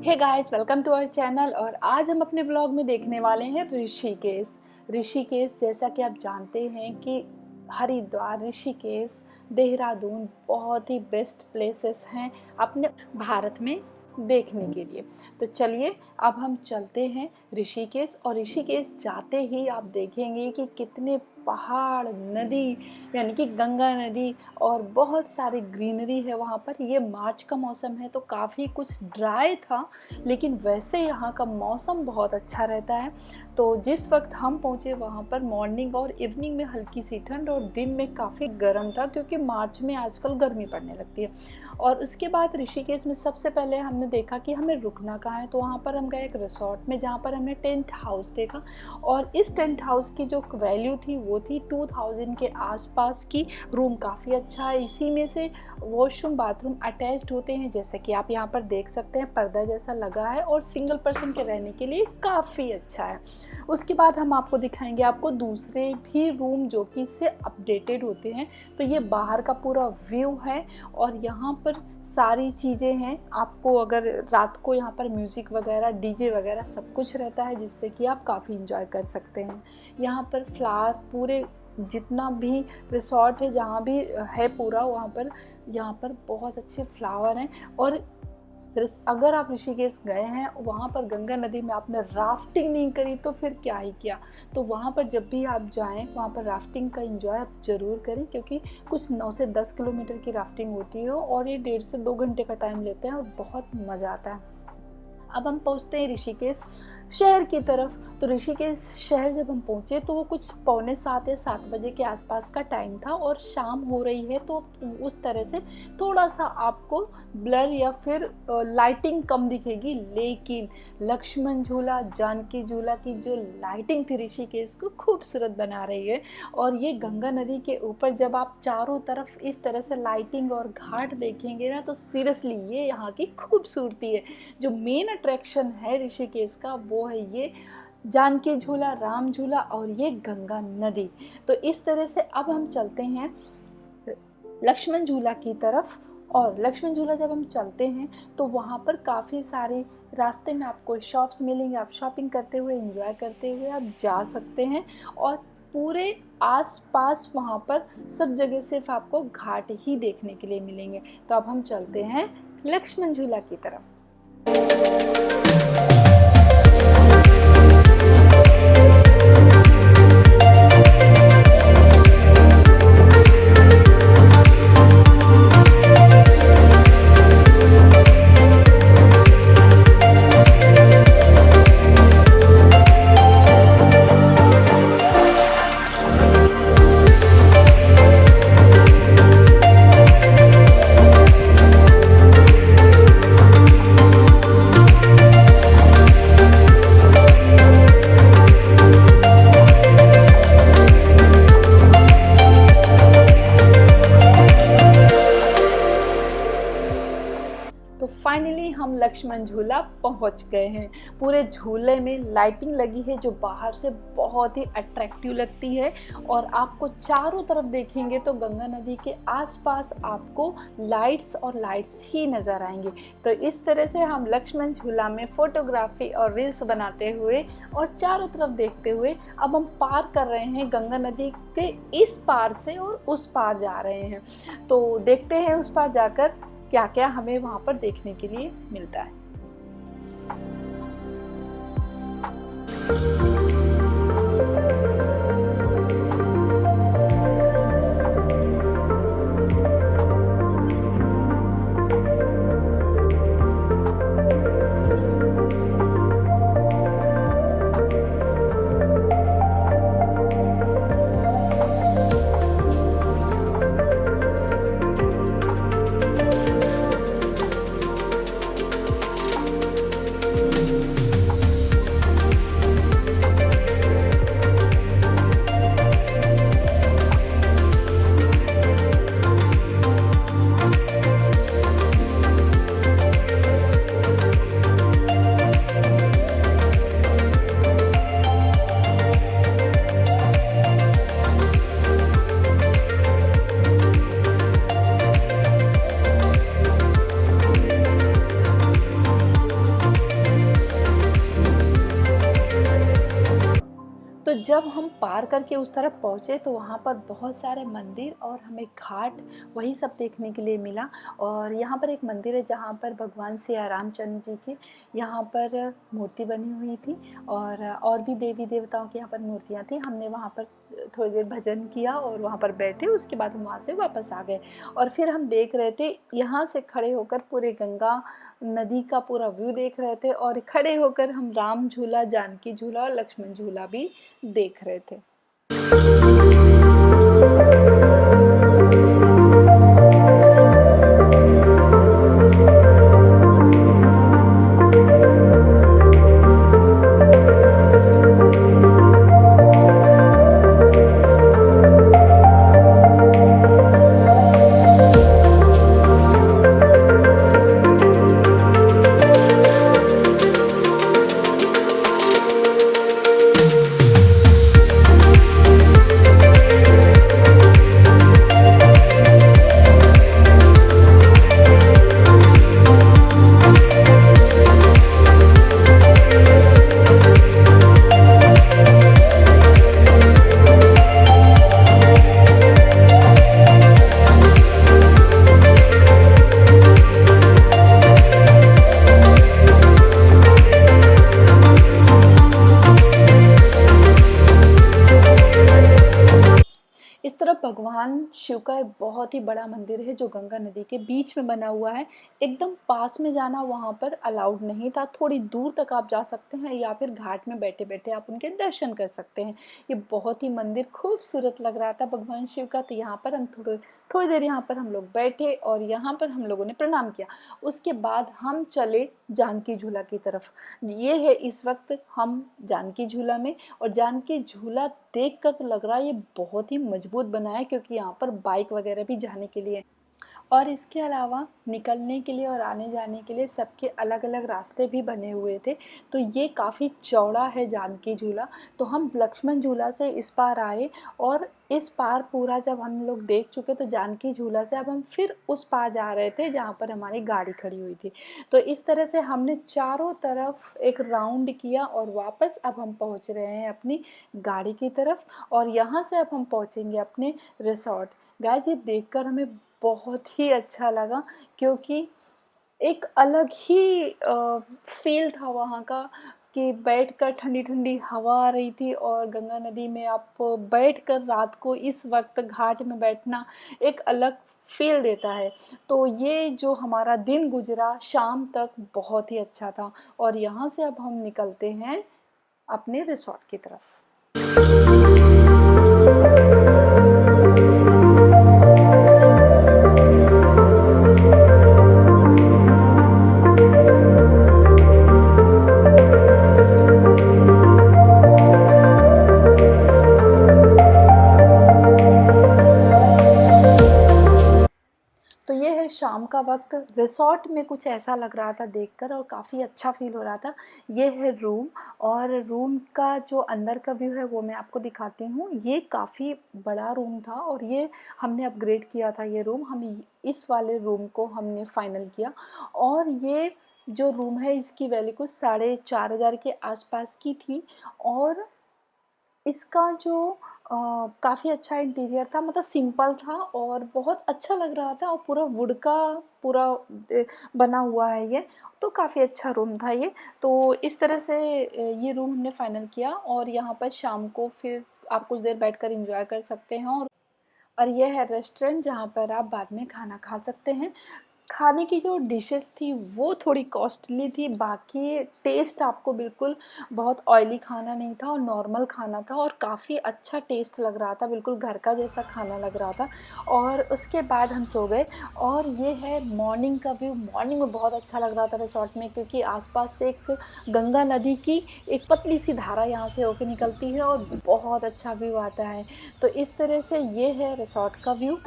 Hey guys, welcome to our channel. और आज हम अपने व्लॉग में देखने वाले हैं ऋषिकेश। जैसा कि आप जानते हैं कि हरिद्वार, ऋषिकेश, देहरादून बहुत ही बेस्ट प्लेसेस हैं अपने भारत में देखने के लिए। तो चलिए अब हम चलते हैं ऋषिकेश। और ऋषिकेश जाते ही आप देखेंगे कि कितने पहाड़, नदी यानी कि गंगा नदी और बहुत सारी ग्रीनरी है वहाँ पर। ये मार्च का मौसम है तो काफ़ी कुछ ड्राई था, लेकिन वैसे यहाँ का मौसम बहुत अच्छा रहता है। तो जिस वक्त हम पहुँचे वहाँ पर मॉर्निंग और इवनिंग में हल्की सी ठंड और दिन में काफ़ी गर्म था, क्योंकि मार्च में आजकल गर्मी पड़ने लगती है। और उसके बाद ऋषिकेश में सबसे पहले हमने देखा कि हमें रुकना कहाँ है, तो वहाँ पर हम गए एक रिसोर्ट में जहाँ पर हमने टेंट हाउस देखा। और इस टेंट हाउस की जो वैल्यू थी वो थी 2000 के आसपास की। रूम काफ़ी अच्छा है, इसी में से वॉशरूम बाथरूम अटैच्ड होते हैं, जैसे कि आप यहाँ पर देख सकते हैं। पर्दा जैसा लगा है और सिंगल पर्सन के रहने के लिए काफ़ी अच्छा है। उसके बाद हम आपको दिखाएंगे आपको दूसरे भी रूम जो कि इससे अपडेटेड होते हैं। तो ये बाहर का पूरा व्यू है और यहाँ पर सारी चीज़ें हैं। आपको अगर रात को यहाँ पर म्यूज़िक वगैरह, डीजे वगैरह सब कुछ रहता है, जिससे कि आप काफ़ी इंजॉय कर सकते हैं। यहाँ पर फ्लावर पूरे जितना भी रिसॉर्ट है, जहाँ भी है पूरा, वहाँ पर यहाँ पर बहुत अच्छे फ्लावर हैं। और अगर आप ऋषिकेश गए हैं, वहाँ पर गंगा नदी में आपने राफ्टिंग नहीं करी तो फिर क्या ही किया। तो वहाँ पर जब भी आप जाएं, वहाँ पर राफ्टिंग का एंजॉय आप ज़रूर करें, क्योंकि कुछ 9 से 10 किलोमीटर की राफ्टिंग होती है और ये 1.5 से 2 घंटे का टाइम लेते हैं और बहुत मज़ा आता है। अब हम पहुँचते हैं ऋषिकेश शहर की तरफ। तो ऋषिकेश शहर जब हम पहुँचे तो वो कुछ 6:45 या 7 बजे के आसपास का टाइम था और शाम हो रही है, तो उस तरह से थोड़ा सा आपको ब्लर या फिर लाइटिंग कम दिखेगी। लेकिन लक्ष्मण झूला, जानकी झूला की जो लाइटिंग थी ऋषिकेश को खूबसूरत बना रही है। और ये गंगा नदी के ऊपर जब आप चारों तरफ इस तरह से लाइटिंग और घाट देखेंगे ना, तो सीरियसली ये यहाँ की खूबसूरती है। जो मेन अट्रैक्शन है ऋषिकेश का वो है ये जानकी झूला, राम झूला और ये गंगा नदी। तो इस तरह से अब हम चलते हैं लक्ष्मण झूला की तरफ। और लक्ष्मण झूला जब हम चलते हैं तो वहाँ पर काफ़ी सारे रास्ते में आपको शॉप्स मिलेंगे। आप शॉपिंग करते हुए, एंजॉय करते हुए आप जा सकते हैं। और पूरे आसपास वहाँ पर सब जगह सिर्फ आपको घाट ही देखने के लिए मिलेंगे। तो अब हम चलते हैं लक्ष्मण झूला की तरफ। तो फाइनली हम लक्ष्मण झूला पहुंच गए हैं। पूरे झूले में लाइटिंग लगी है जो बाहर से बहुत ही अट्रैक्टिव लगती है। और आपको चारों तरफ देखेंगे तो गंगा नदी के आसपास आपको लाइट्स ही नज़र आएंगे। तो इस तरह से हम लक्ष्मण झूला में फ़ोटोग्राफी और रील्स बनाते हुए और चारों तरफ देखते हुए अब हम पार कर रहे हैं गंगा नदी के इस पार से और उस पार जा रहे हैं। तो देखते हैं उस पार जाकर क्या क्या हमें वहाँ पर देखने के लिए मिलता है। जब हम पार करके उस तरफ पहुँचे तो वहाँ पर बहुत सारे मंदिर और हमें घाट वही सब देखने के लिए मिला। और यहाँ पर एक मंदिर है जहाँ पर भगवान सिया रामचंद्र जी की यहाँ पर मूर्ति बनी हुई थी, और भी देवी देवताओं की यहाँ पर मूर्तियाँ थी। हमने वहाँ पर थोड़ी देर भजन किया और वहाँ पर बैठे, उसके बाद हम वहाँ से वापस आ गए। और फिर हम देख रहे थे यहाँ से खड़े होकर पूरे गंगा नदी का पूरा व्यू देख रहे थे, और खड़े होकर हम राम झूला, जानकी झूला और लक्ष्मण झूला भी देख रहे थे। इस तरफ भगवान शिव का एक बहुत ही बड़ा मंदिर है जो गंगा नदी के बीच में बना हुआ है। एकदम पास में जाना वहाँ पर अलाउड नहीं था, थोड़ी दूर तक आप जा सकते हैं या फिर घाट में बैठे बैठे आप उनके दर्शन कर सकते हैं। ये बहुत ही मंदिर खूबसूरत लग रहा था भगवान शिव का। तो यहाँ पर हम थोड़ी देर यहाँ पर हम लोग बैठे और यहाँ पर हम लोगों ने प्रणाम किया। उसके बाद हम चले जानकी झूला की तरफ। ये है इस वक्त हम जानकी झूला में, और जानकी झूला देखकर तो लग रहा है ये बहुत ही मजबूत बना है, क्योंकि यहाँ पर बाइक वगैरह भी जाने के लिए, और इसके अलावा निकलने के लिए और आने जाने के लिए सबके अलग अलग रास्ते भी बने हुए थे। तो ये काफ़ी चौड़ा है जानकी झूला। तो हम लक्ष्मण झूला से इस पार आए, और इस पार पूरा जब हम लोग देख चुके तो जानकी झूला से अब हम फिर उस पार जा रहे थे जहाँ पर हमारी गाड़ी खड़ी हुई थी। तो इस तरह से हमने चारों तरफ एक राउंड किया और वापस अब हम पहुँच रहे हैं अपनी गाड़ी की तरफ, और यहाँ से अब हम पहुँचेंगे अपने रिसॉर्ट। गाइस, ये देखकर हमें बहुत ही अच्छा लगा, क्योंकि एक अलग ही फील था वहाँ का कि बैठकर ठंडी ठंडी हवा आ रही थी, और गंगा नदी में आप बैठकर रात को इस वक्त घाट में बैठना एक अलग फील देता है। तो ये जो हमारा दिन गुजरा शाम तक बहुत ही अच्छा था, और यहाँ से अब हम निकलते हैं अपने रिसॉर्ट की तरफ। शाम का वक्त रिसॉर्ट में कुछ ऐसा लग रहा था देखकर, और काफ़ी अच्छा फील हो रहा था। ये है रूम, और रूम का जो अंदर का व्यू है वो मैं आपको दिखाती हूँ। ये काफ़ी बड़ा रूम था, और ये हमने अपग्रेड किया था। ये रूम हम इस वाले रूम को हमने फाइनल किया, और ये जो रूम है इसकी वैल्यू कुछ 4,500 के आसपास की थी। और इसका जो काफ़ी अच्छा इंटीरियर था, मतलब सिंपल था और बहुत अच्छा लग रहा था, और पूरा वुड का पूरा बना हुआ है ये। तो काफ़ी अच्छा रूम था ये। तो इस तरह से ये रूम हमने फाइनल किया, और यहाँ पर शाम को फिर आप कुछ देर बैठकर एंजॉय कर सकते हैं। और ये है रेस्टोरेंट जहाँ पर आप बाद में खाना खा सकते हैं। खाने की जो डिशेस थी वो थोड़ी कॉस्टली थी, बाकी टेस्ट आपको बिल्कुल बहुत ऑयली खाना नहीं था और नॉर्मल खाना था, और काफ़ी अच्छा टेस्ट लग रहा था, बिल्कुल घर का जैसा खाना लग रहा था। और उसके बाद हम सो गए। और ये है मॉर्निंग का व्यू। मॉर्निंग में बहुत अच्छा लग रहा था रिसॉर्ट में, क्योंकि आसपास से एक गंगा नदी की एक पतली सी धारा यहाँ से होकर निकलती है, और बहुत अच्छा व्यू आता है। तो इस तरह से ये है रिसॉर्ट का व्यू।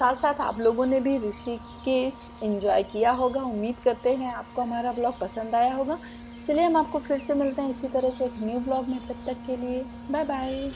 साथ साथ आप लोगों ने भी ऋषिकेश एंजॉय किया होगा। उम्मीद करते हैं आपको हमारा ब्लॉग पसंद आया होगा। चलिए हम आपको फिर से मिलते हैं इसी तरह से एक न्यू ब्लॉग में, तब तक के लिए बाय बाय।